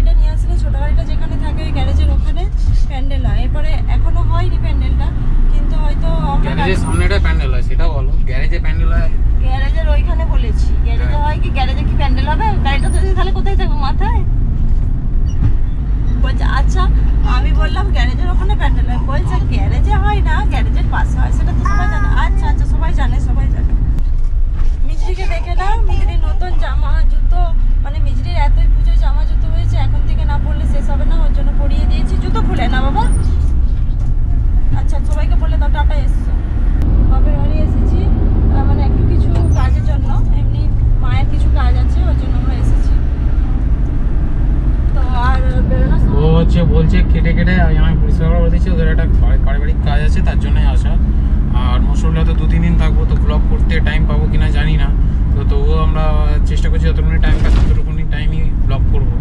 গাড়িটা নিয়ে আসলে, ছোটো গাড়িটা যেখানে থাকে ওই গ্যারেজের ওখানে প্যান্ডেল হয়। এরপরে এখনো হয়নি প্যান্ডেলটা, কিন্তু হয়তো গ্যারেজের সামনেটা প্যান্ডেল হয়, সেটা বলো। গ্যারেজে প্যান্ডেল হয়? গ্যারেজের ওইখানে বলেছি। গ্যারেজে হয় কি? গ্যারেজে কি প্যান্ডেল হবে? গাড়িটা তো তাহলে কোথায় থাকবে? মাথায়। বলছে আচ্ছা, আমি বললাম গ্যারেজের ওখানে প্যান্ডেল হয়। বলছে গ্যারেজে হয় না, গ্যারেজের পাশে হয়। সেটা তো সবাই জানে। আচ্ছা আচ্ছা, সবাই জানে, সবাই জানে। মিজরিকে দেখে নাও, মিজরির নতুন জামা জুতো, মানে মিজরির এতই পুজোয় জামা জুতো হয়েছে, এখন থেকে না পরলে শেষ হবে না, ওর জন্য পরিয়ে দিয়েছি। জুতো খুলে না বাবা। আচ্ছা, সবাইকে বলে দাও টাটা, এসছো। বাপের বাড়ি এসেছি, মানে একটু কিছু কাজের জন্য, এমনি মায়ের কিছু কাজ আছে, ওর জন্য আমরা এসেছি। তো আর বেরোনোর ও হচ্ছে বলছে কেটে কেটে আমি পরিষ্কার করে দিচ্ছি, ওদের একটা পারিবারিক কাজ আছে, তার জন্যই আসা। আর মশলা তো 2-3 দিন থাকবো, তো ব্লগ করতে টাইম পাবো কিনা জানি না। তো তবুও আমরা চেষ্টা করছি যতটুকুনি টাইম পাই ততটুকুনি টাইমই ব্লগ করবো।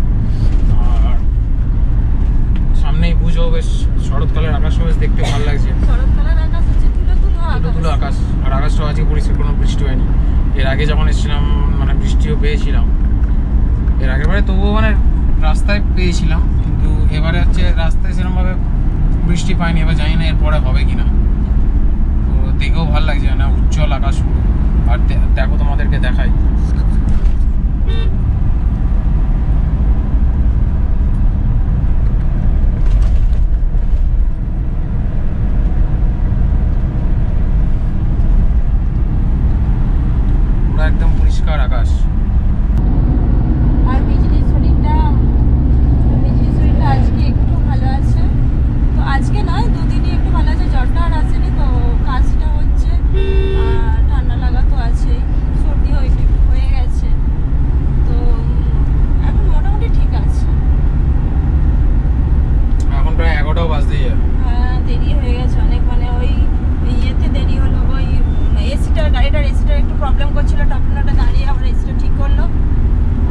আর সামনেই পুজো, বেশ শরৎকালের আকাশ বেশ দেখতে ভালো লাগছে। শরৎকালের আকাশ হচ্ছে তুলো তুলো আকাশ। আর আকাশটাও আজকে পরিষ্কার, কোনো বৃষ্টি হয়নি। এর আগে যখন এসেছিলাম মানে বৃষ্টিও পেয়েছিলাম এর আগের বারে, তবুও মানে রাস্তায় পেয়েছিলাম, কিন্তু এবারে হচ্ছে রাস্তায় সেরকমভাবে বৃষ্টি পাইনি। এবার জানি না এরপরে হবে কিনা। তো দেখেও ভালো লাগছে না, উজ্জ্বল আকাশ পুরো। আর দেখো তোমাদেরকে দেখাই, পুরো একদম পরিষ্কার আকাশ। আর মিজরির শরীরটা আজকে একটু ভালো আছে। তো আজকে নয়, 2 দিনই একটু ভালো আছে। জ্বরটা আর আসেনি, তো কাশিটা হচ্ছে, আর ঠান্ডা লাগা তো আছেই, সর্দিও একটু হয়ে গেছে। তো এখন মোটামুটি ঠিক আছে। এখন প্রায় 11টাও বাজতে যায়। হ্যাঁ, দেরি হয়ে গেছে অনেক, মানে ওই ইয়েতে দেরি হলো। ওই এসিটা, গাড়িটার এসিটার একটু প্রবলেম করছিল, টপনাটা দাঁড়িয়ে আবার এসিটা ঠিক করলো,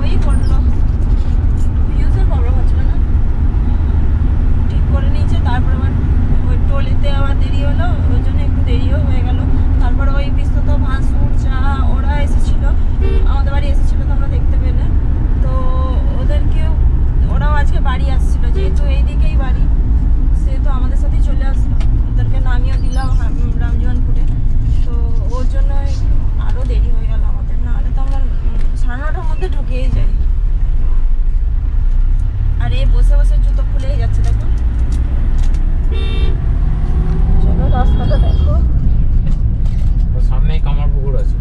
ওই করলো। ফিউজের প্রবলেম হচ্ছিল না, ঠিক করে নিয়েছে। তারপর আবার ওই টোলেতে আবার দেরি হলো, ওই জন্য একটু দেরিও হয়ে গেল। তারপর ওই বিস্তত ভাসুর চা ওরা এসেছিলো, আমাদের বাড়ি এসেছিলো, তোমরা দেখতে পেলে। তো ওরাও আজকে বাড়ি আসছিলো, যেহেতু এইদিকেই বাড়ি, সেহেতু আমাদের সাথেই চলে আসলো। ওদেরকে নামিয়েও দিলাম রামজীবনপুরে। তো ওর জন্য আরও দেরি হয়ে গেল আমাদের, নাহলে তো আমরা 9:30টার মধ্যে ঢুকেই যাই। আর এই বসে বসে জুতো খুলেই যাচ্ছে, দেখো। চলো রাস্তাটা দেখো। সামনেই কামার পুকুর আছে।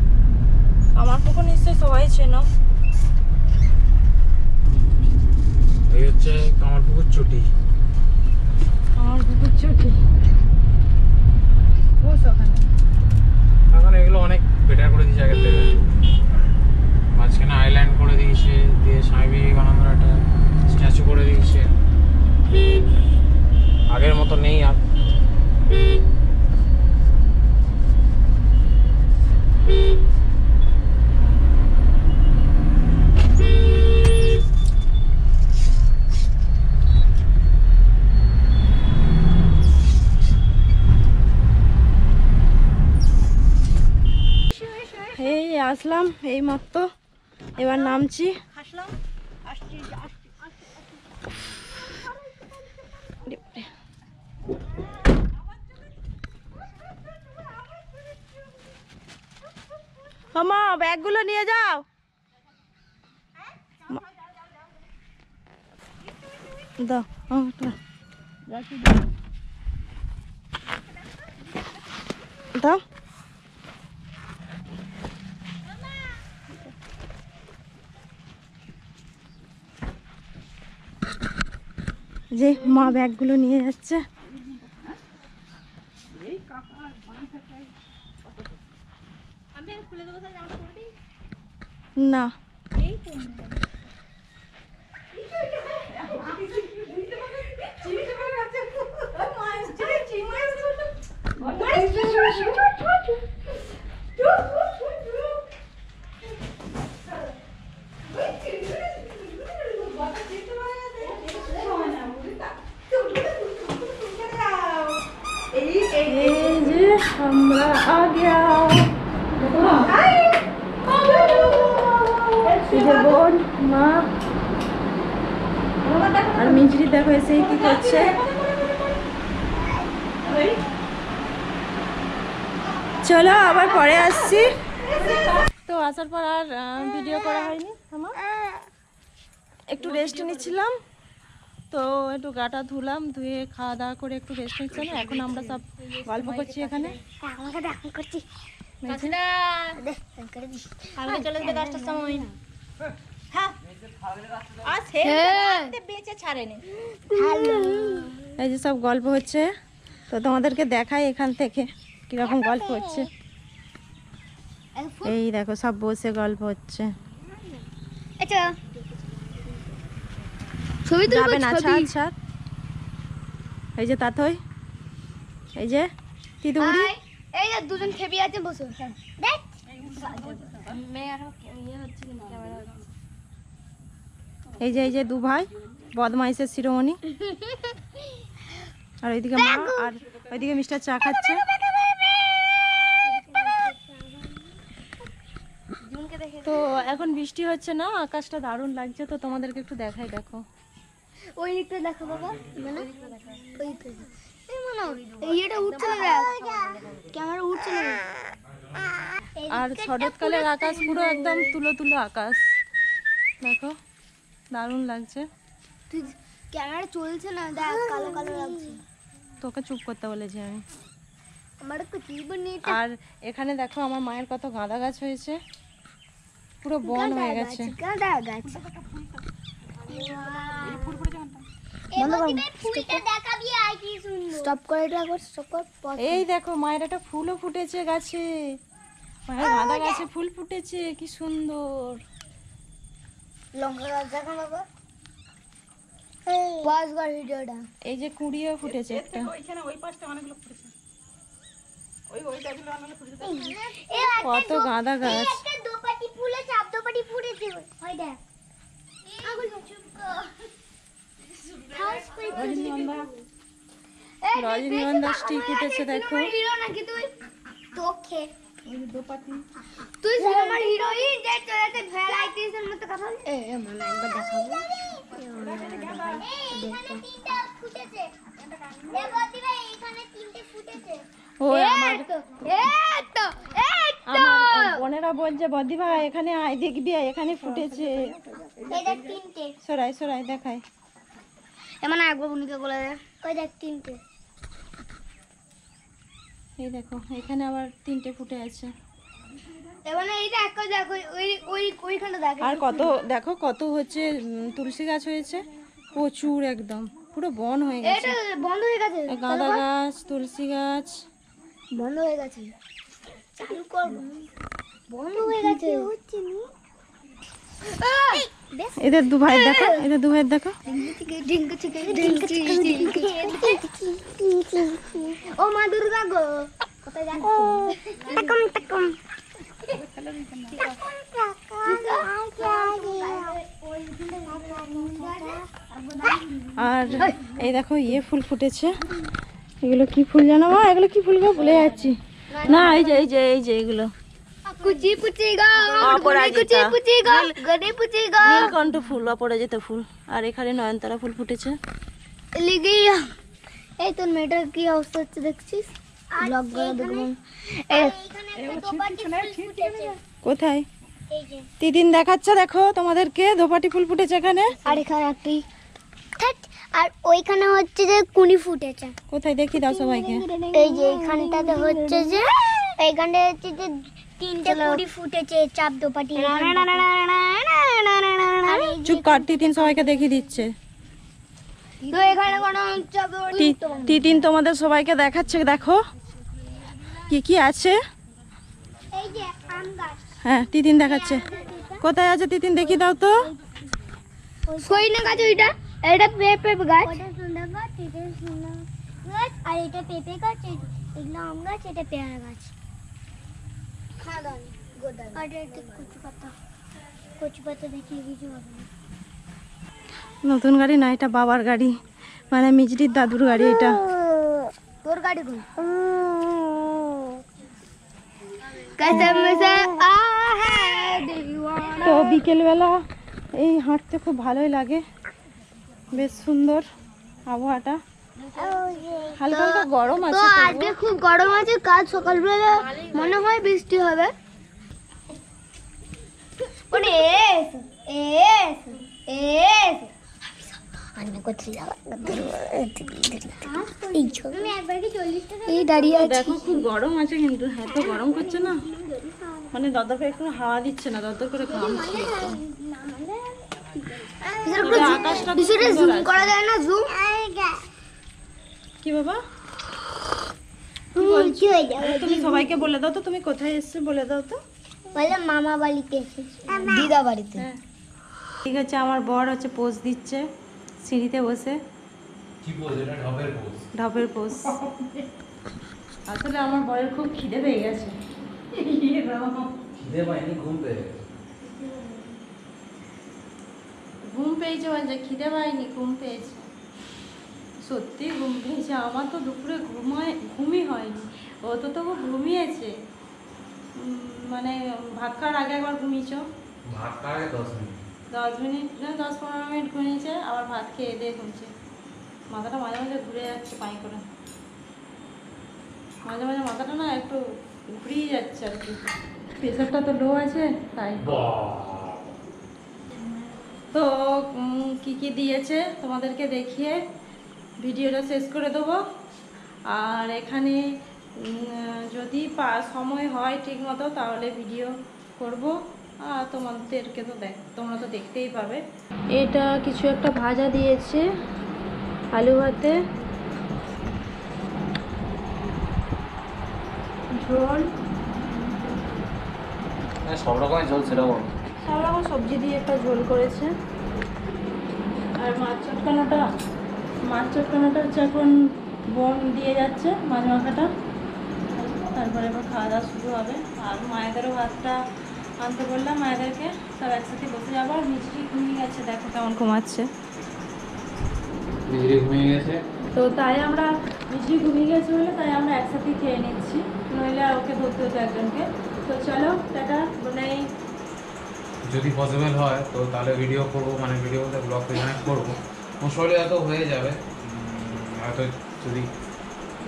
আমার পুকুর নিশ্চয়ই সবাই চেনো। এই হচ্ছে কামার পুকুর চটি। আমার পুকুর চটি ওখানে। এখন এগুলো অনেক বেটার করে দিয়েছে আগের থেকে। মাঝখানে আইল্যান্ড করে দিয়েছে, দিয়ে স্বামী বিবেকানন্দের একটা স্ট্যাচু করে দিয়েছে। আগের মতো নেই আর। এই আসলাম এই মাত্র, এবার নামছি। মামা ব্যাগগুলো নিয়ে যাও। দাও দাও। যে মা ব্যাগগুলো নিয়ে যাচ্ছে। না আমরা आ गया বোন মা মিঞ্জরি দেখো এসে কি করছে। চলো আবার পরে আসছি। তো আসার পর আর ভিডিও করা হয়নি আমার, একটু রেস্ট নিচ্ছিলাম। তো একটু গাটা ধুলাম, ধুয়ে খাওয়া দাওয়া করে একটু রেস্ট নিচ্ছিলাম। এখন আমরা সব গল্প করছি এখানে। এই যে সব গল্প হচ্ছে, তো তোমাদেরকে দেখাই এখান থেকে কিরকম গল্প হচ্ছে। এই দেখো সব বসে গল্প হচ্ছে। যাবে না, ছাড় ছাড়। এই যে তাতই, এই যে তিতুগুড়ি, এই যে দুজন খেপি আছে বসে দেখ। এই যে দু ভাই বদমাইশের শিরোমণি, আর ওইদিকে মা, আর ওইদিকে মিস্টার চা খাচ্ছে। তো এখন বৃষ্টি হচ্ছে না, আকাশটা দারুণ লাগছে। তো তোমাদেরকে একটু দেখাই, দেখো ওই দিকটা দেখো বাবা, মানে ওই দিকটা এই মানে এইটা উঠছে না, দেখ ক্যামেরা উঠছে না। আর শরৎকালের আকাশ পুরো একদম তুলো তুলো আকাশ, দেখো দারুণ লাগছে। তুই ক্যামেরা চলছে না, দেখ কালো কালো লাগছে। তোকে চুপ করতে বলেছি আমি। আমার তো কি বনি। আর এখানে দেখো আমার মায়ের কত গাঁদা গাছ হয়েছে, পুরো বন হয়ে গেছে। গাঁদা গাছ স্টপ করে রাখো, স্টপ কর। এই দেখো মায়ের একটা ফুলও ফুটেছে গাছে, মায়ের গাঁদা গাছে ফুল ফুটেছে, কি সুন্দর। লঙ্কা গাছ দেখো বাবা, পজ কর ভিডিওটা। এই যে কুড়িও ফুটেছে একটা। কত গাঁদা গাছ। দোপাটি ফুলে চাপ দোপাটি ফুটেছে, ওই দেখ। রজনীগন্ধা স্টিক উঠেছে দেখো। হিরো নাকি তুই? তোকে তুই আমার হিরোইন যে তোরাতে ভ্যারাইটিসের মতো কথা বল। এ মানা একবার দেখাবো। এখানে তিনটা ফুটেছে। এ বদি ভাই এখানে তিনটে ফুটেছে। ও আমার বোনেরা বলছে বদি ভাই এখানে আয় দেখবি, এখানে ফুটেছে। এটা তিনটে। সরাই সরাই দেখাই। এমন একবার বুনিকে বলে দে। ওই দেখ তিনটে। এই দেখো এখানে আবার তিনটে ফুটে আছে। এবারে এই দেখ, দেখ ওই ওই ওইখানে দেখ। আর কত দেখো কত হচ্ছে তুলসী গাছ হয়েছে, প্রচুর একদম পুরো বন হয়ে গেছে। এটা বন্ধ হয়ে গেছে। গাঁদা গাছ, তুলসী গাছ বন্ধ হয়ে গেছে। চালু কর। বন্ধ হয়ে গেছে। হচ্ছে নি। এদের দু ভাই দেখো, এদের দু ভাই দেখো। ও মা দুর্গা গো, কোথায় যাচ্ছ? টাকম টাকম। আর এই দেখো ইয়ে ফুল ফুটেছে, এগুলো কি ফুল জানো মা? এগুলো কি ফুল গো, ভুলে যাচ্ছি। না এই যে এই যে এই যে এগুলো কুচি পুচি গো, অপরাজিতা, কুচি পুচি গো, গড়ে পুচি গো, নীলকণ্ঠ ফুল, অপরাজিতা ফুল। আর এখানে নয়নতারা ফুল ফুটেছে। লিগিয়া। এই তোর মেয়েটার কি অবস্থা হচ্ছে দেখছিস? ব্লগ করে দেখুন। কোথায়? তিদিন দেখাচ্ছে দেখো তোমাদেরকে, দোপাটি ফুল ফুটেছে এখানে। আর এখানে একটি আর ওইখানে হচ্ছে যে কুনি ফুটেছে। কোথায় দেখি দাও সবাইকে। এই যে এইখানটাতে হচ্ছে যে, এইখানটা হচ্ছে যে তিনটে কুড়ি ফুটেছে চাপ দোপাটি। চুপ কর, তিতিন সবাইকে দেখিয়ে দিচ্ছে। তো এখানে কোনো চাপ দোপাটি তিতিন তোমাদের সবাইকে দেখাচ্ছে, দেখো কি কি আছে। এই যে আম গাছ। হ্যাঁ তিতিন দেখাচ্ছে, কোথায় আছে তিতিন দেখি দাও তো। সইনা গাছ ওইটা, এটা পেঁপে গাছ। ওটা সুন্দর গাছ, এটা সুন্দর গাছ, আর এটা পেঁপে গাছ, এগুলো আম গাছ, এটা পেয়ারা গাছ। খাদান গোদান। আর এটা কচু পাতা দেখি কিছু হবে না। নতুন গাড়ি না, এটা বাবার গাড়ি, মানে মিজরির দাদুর গাড়ি এটা। তোর গাড়ি কোন? कसम से তো বিকেলবেলা এই হাঁটতে খুব ভালোই লাগে, বেশ সুন্দর আবহাওয়াটা, হালকা হালকা গরম তো আছে আজকে খুব গরম আছে, কাল সকালবেলা মনে হয় বৃষ্টি হবে। ওরে এই দাঁড়িয়ে আছি। দেখো খুব গরম আছে কিন্তু এত গরম করছে না, মানে দরদর একটু হাওয়া দিচ্ছে না, দরদর করে ঘামছি। আকাশটা কিছুটা জুম করা যায় না? জুম কি বাবা কি হয়ে যাবে? তুমি সবাইকে বলে দাও তো তুমি কোথায় এসছো, বলে দাও তো। বলে মামা বাড়িতে এসেছি, দিদা বাড়িতে। হ্যাঁ ঠিক আছে, আমার বর হচ্ছে পোজ দিচ্ছে সিঁড়িতে বসে, কি পোজ এটা? ঢপের পোজ। ঢপের পোজ। আসলে আমার বরের খুব খিদে পেয়ে গেছে। খিদে পাইনি, ঘুম পেয়ে গেছে। ঘুম পেয়েছে বলছে, খিদে পাইনি, ঘুম পেয়েছে। সত্যি ঘুম পেয়েছে, আমার তো দুপুরে ঘুমই হয়নি, ও তো তবু ঘুমিয়েছে। মানে ভাত খাওয়ার আগে একবার ঘুমিয়েছো, ভাত খাওয়ার আগে 10 মিনিট। 10 মিনিট না 10-15 মিনিট ঘুমিয়েছে, আবার ভাত খেয়ে দিয়ে ঘুমছে। মাথাটা মাঝে মাঝে ঘুরে যাচ্ছে পাই করে, মাঝে মাঝে মাথাটা না একটু ঘুরিয়ে যাচ্ছে আর কি, প্রেশারটা তো লো আছে তাই। তো কি কি দিয়েছে তোমাদেরকে দেখিয়ে ভিডিওটা শেষ করে দেবো। আর এখানে যদি সময় হয় ঠিক মতো তাহলে ভিডিও করব, আর তোমাদেরকে তো তোমরা তো দেখতেই পাবে। এটা কিছু একটা ভাজা দিয়েছে আলু ভাতে, ঝোল, সব রকমের ঝোল সেরকম, সব রকম সবজি দিয়ে একটা ঝোল করেছে। আর মাছ চটকানোটা হচ্ছে এখন বোন দিয়ে যাচ্ছে মাছ মাখাটা, তারপরে এবার খাওয়া দাওয়া শুরু হবে। আর মায়েদেরও ভাতটা আনতে বললাম, মায়েদেরকে সব একসাথে বসে যাবো। আর মিষ্টি ঘুমিয়ে গেছে, দেখো কেমন ঘুমাচ্ছে। মিজরি ঘুমিয়ে গেছে, তো তাই আমরা মিষ্টি ঘুমিয়ে গেছে বলে তাই আমরা একসাথে খেয়ে নিচ্ছি, নইলে আর ওকে ধরতে হতো একজনকে। তো চলো টাটা, গুড নাইট। যদি পসিবল হয় তো তাহলে ভিডিও করবো, মানে ভিডিওতে ব্লগ কানেক্ট করবো, মোশলে হয়তো হয়ে যাবে। হয়তো যদি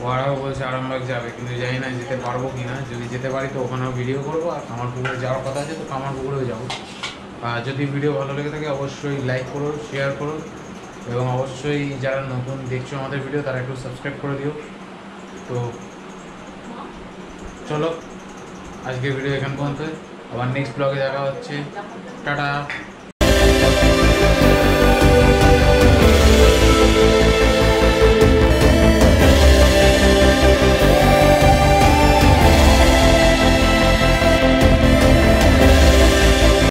ওরাও বলছে আরামবাগ যাবে, কিন্তু জানি না যেতে পারবো কি না। যদি যেতে পারি তো ওখানেও ভিডিও করবো, আর কামারপুকুরে যাওয়ার কথা আছে তো কামারপুকুরেও যাবো। আর যদি ভিডিও ভালো লেগে থাকে অবশ্যই লাইক করো, শেয়ার করো, এবং অবশ্যই যারা নতুন দেখছো আমাদের ভিডিও তারা একটু সাবস্ক্রাইব করে দিও। তো চলো আজকের ভিডিও এখান পর্যন্ত, আবার নেক্সট ব্লগে দেখা হচ্ছে, টাটা।